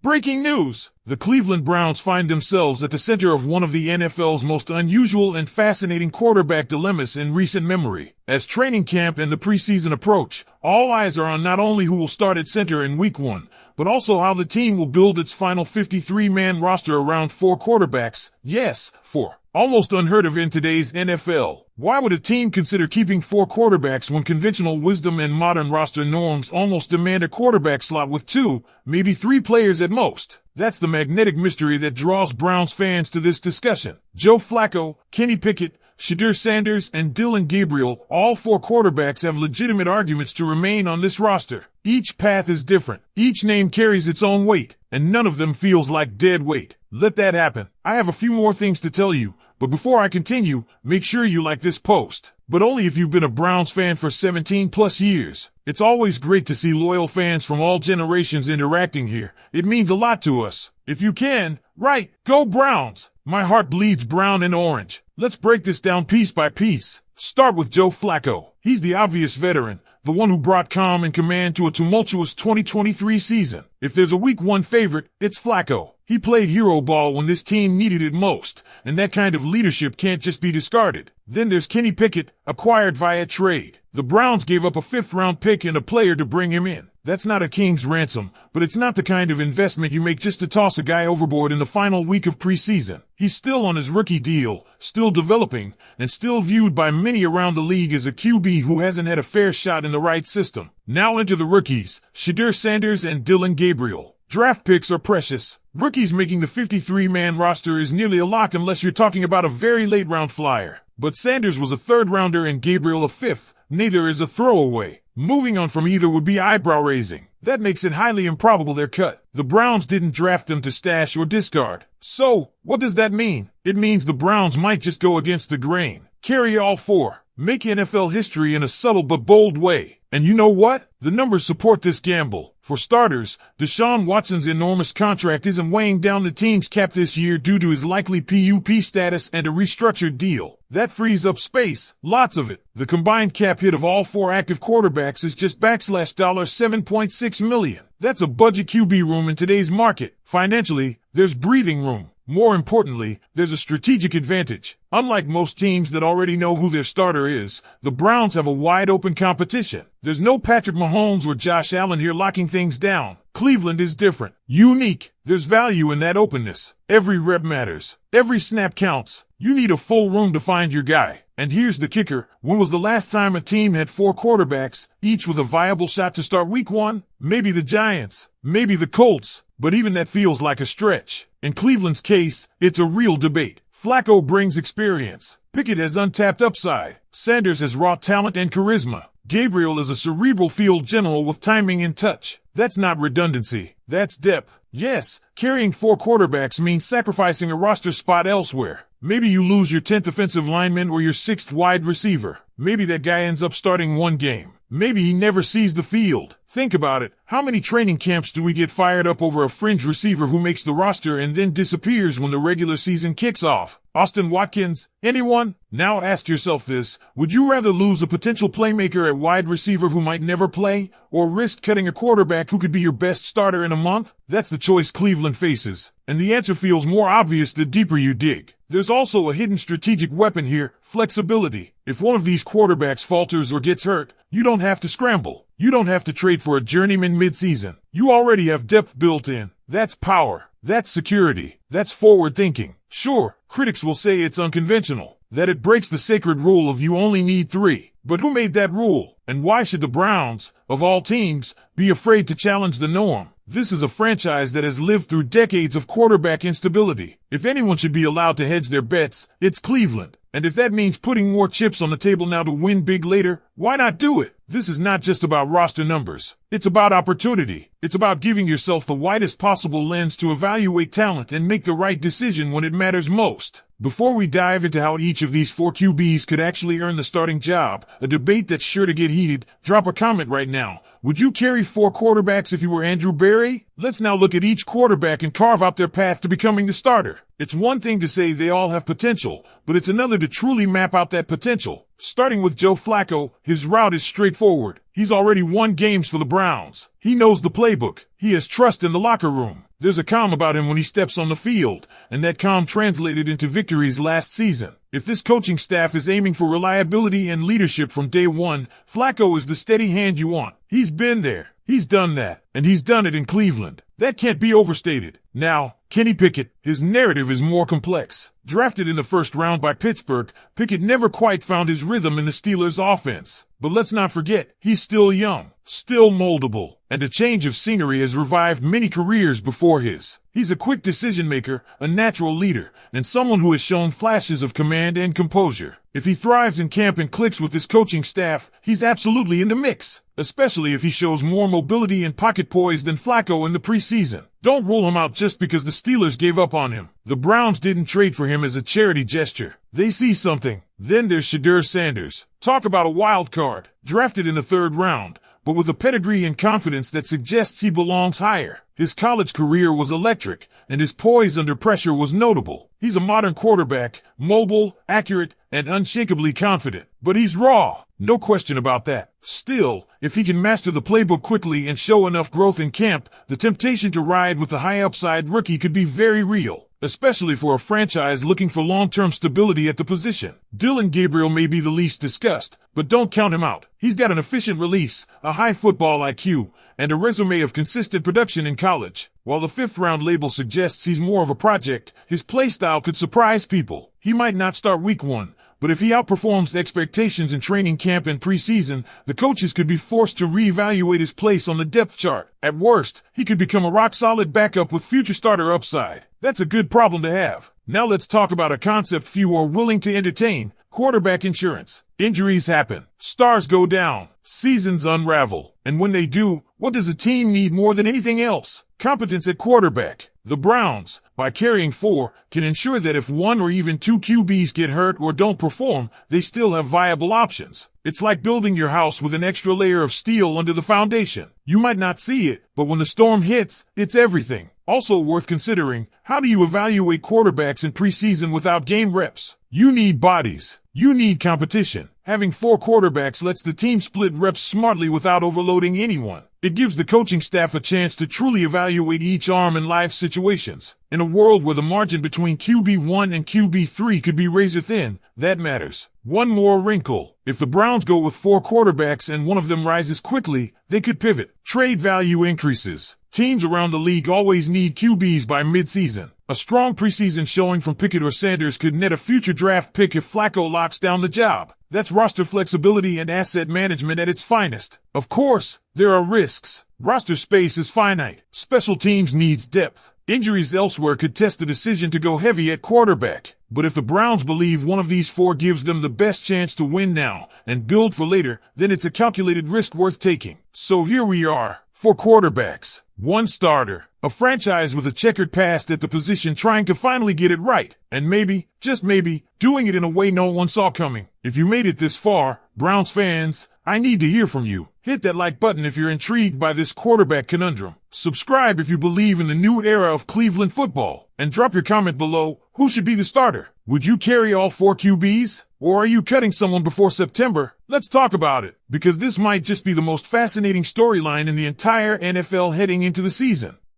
Breaking news! The Cleveland Browns find themselves at the center of one of the NFL's most unusual and fascinating quarterback dilemmas in recent memory. As training camp and the preseason approach, all eyes are on not only who will start at center in Week 1, but also how the team will build its final 53-man roster around 4 quarterbacks. Yes, 4. Almost unheard of in today's NFL. Why would a team consider keeping 4 quarterbacks when conventional wisdom and modern roster norms almost demand a quarterback slot with 2, maybe 3 players at most? That's the magnetic mystery that draws Browns fans to this discussion. Joe Flacco, Kenny Pickett, Shedeur Sanders, and Dillon Gabriel, all 4 quarterbacks have legitimate arguments to remain on this roster. Each path is different. Each name carries its own weight, and none of them feels like dead weight. Let that happen. I have a few more things to tell you, but before I continue, make sure you like this post. But only if you've been a Browns fan for 17 plus years. It's always great to see loyal fans from all generations interacting here. It means a lot to us. If you can, right, go Browns! My heart bleeds brown and orange. Let's break this down piece by piece. Start with Joe Flacco. He's the obvious veteran, the one who brought calm and command to a tumultuous 2023 season. If there's a Week 1 favorite, it's Flacco. He played hero ball when this team needed it most, and that kind of leadership can't just be discarded. Then there's Kenny Pickett, acquired via trade. The Browns gave up a 5th-round pick and a player to bring him in. That's not a king's ransom, but it's not the kind of investment you make just to toss a guy overboard in the final week of preseason. He's still on his rookie deal, still developing, and still viewed by many around the league as a QB who hasn't had a fair shot in the right system. Now into the rookies, Shedeur Sanders and Dillon Gabriel. Draft picks are precious. Rookies making the 53-man roster is nearly a lock unless you're talking about a very late-round flyer. But Sanders was a 3rd-rounder and Gabriel a 5th. Neither is a throwaway. Moving on from either would be eyebrow-raising. That makes it highly improbable they're cut. The Browns didn't draft them to stash or discard. So, what does that mean? It means the Browns might just go against the grain. Carry all 4. Make NFL history in a subtle but bold way. And you know what? The numbers support this gamble. For starters, Deshaun Watson's enormous contract isn't weighing down the team's cap this year due to his likely PUP status and a restructured deal. That frees up space, lots of it. The combined cap hit of all 4 active quarterbacks is just $7.6 million. That's a budget QB room in today's market. Financially, there's breathing room. More importantly, there's a strategic advantage. Unlike most teams that already know who their starter is, the Browns have a wide-open competition. There's no Patrick Mahomes or Josh Allen here locking things down. Cleveland is different. Unique. There's value in that openness. Every rep matters. Every snap counts. You need a full room to find your guy. And here's the kicker. When was the last time a team had 4 quarterbacks, each with a viable shot to start Week 1? Maybe the Giants. Maybe the Colts. But even that feels like a stretch. In Cleveland's case, it's a real debate. Flacco brings experience. Pickett has untapped upside. Sanders has raw talent and charisma. Gabriel is a cerebral field general with timing and touch. That's not redundancy. That's depth. Yes, carrying 4 quarterbacks means sacrificing a roster spot elsewhere. Maybe you lose your 10th offensive lineman or your 6th wide receiver. Maybe that guy ends up starting 1 game. Maybe he never sees the field. Think about it. How many training camps do we get fired up over a fringe receiver who makes the roster and then disappears when the regular season kicks off? Austin Watkins? Anyone? Now ask yourself this. Would you rather lose a potential playmaker at wide receiver who might never play, or risk cutting a quarterback who could be your best starter in a month? That's the choice Cleveland faces. And the answer feels more obvious the deeper you dig. There's also a hidden strategic weapon here, flexibility. If one of these quarterbacks falters or gets hurt, you don't have to scramble. You don't have to trade for a journeyman midseason. You already have depth built in. That's power. That's security. That's forward thinking. Sure, critics will say it's unconventional, that it breaks the sacred rule of you only need 3. But who made that rule? And why should the Browns, of all teams, be afraid to challenge the norm? This is a franchise that has lived through decades of quarterback instability. If anyone should be allowed to hedge their bets, it's Cleveland. And if that means putting more chips on the table now to win big later, why not do it? This is not just about roster numbers. It's about opportunity. It's about giving yourself the widest possible lens to evaluate talent and make the right decision when it matters most. Before we dive into how each of these 4 QBs could actually earn the starting job, a debate that's sure to get heated, drop a comment right now. Would you carry 4 quarterbacks if you were Andrew Berry? Let's now look at each quarterback and carve out their path to becoming the starter. It's one thing to say they all have potential, but it's another to truly map out that potential. Starting with Joe Flacco, his route is straightforward. He's already won games for the Browns. He knows the playbook. He has trust in the locker room. There's a calm about him when he steps on the field, and that calm translated into victories last season. If this coaching staff is aiming for reliability and leadership from day one, Flacco is the steady hand you want. He's been there. He's done that, and he's done it in Cleveland. That can't be overstated. Now, Kenny Pickett, his narrative is more complex. Drafted in the first round by Pittsburgh, Pickett never quite found his rhythm in the Steelers' offense. But let's not forget, he's still young, still moldable, and a change of scenery has revived many careers before his. He's a quick decision maker, a natural leader, and someone who has shown flashes of command and composure. If he thrives in camp and clicks with his coaching staff, he's absolutely in the mix, especially if he shows more mobility and pocket poise than Flacco in the preseason. Don't rule him out just because the Steelers gave up on him. The Browns didn't trade for him as a charity gesture. They see something. Then there's Shedeur Sanders. Talk about a wild card. Drafted in the third round, but with a pedigree and confidence that suggests he belongs higher. His college career was electric, and his poise under pressure was notable. He's a modern quarterback, mobile, accurate, and unshakably confident. But he's raw. No question about that. Still, if he can master the playbook quickly and show enough growth in camp, the temptation to ride with the high-upside rookie could be very real, especially for a franchise looking for long-term stability at the position. Dylan Gabriel may be the least discussed, but don't count him out. He's got an efficient release, a high football IQ, and a resume of consistent production in college. While the fifth-round label suggests he's more of a project, his play style could surprise people. He might not start week one, but if he outperforms the expectations in training camp and preseason, the coaches could be forced to reevaluate his place on the depth chart. At worst, he could become a rock-solid backup with future starter upside. That's a good problem to have. Now let's talk about a concept few are willing to entertain: quarterback insurance. Injuries happen. Stars go down. Seasons unravel. And when they do, what does a team need more than anything else? Competence at quarterback. The Browns, by carrying 4, can ensure that if 1 or even 2 QBs get hurt or don't perform, they still have viable options. It's like building your house with an extra layer of steel under the foundation. You might not see it, but when the storm hits, it's everything. Also worth considering, how do you evaluate quarterbacks in preseason without game reps? You need bodies. You need competition. Having 4 quarterbacks lets the team split reps smartly without overloading anyone. It gives the coaching staff a chance to truly evaluate each arm in live situations. In a world where the margin between QB1 and QB3 could be razor thin, that matters. One more wrinkle. If the Browns go with 4 quarterbacks and one of them rises quickly, they could pivot. Trade value increases. Teams around the league always need QBs by midseason. A strong preseason showing from Pickett or Sanders could net a future draft pick if Flacco locks down the job. That's roster flexibility and asset management at its finest. Of course, there are risks. Roster space is finite. Special teams needs depth. Injuries elsewhere could test the decision to go heavy at quarterback. But if the Browns believe one of these 4 gives them the best chance to win now and build for later, then it's a calculated risk worth taking. So here we are. 4 quarterbacks, 1 starter, a franchise with a checkered past at the position trying to finally get it right, and maybe, just maybe, doing it in a way no one saw coming. If you made it this far, Browns fans, I need to hear from you. Hit that like button if you're intrigued by this quarterback conundrum. Subscribe if you believe in the new era of Cleveland football, and drop your comment below. Who should be the starter? Would you carry all 4 QBs? Or are you cutting someone before September? Let's talk about it, because this might just be the most fascinating storyline in the entire NFL heading into the season.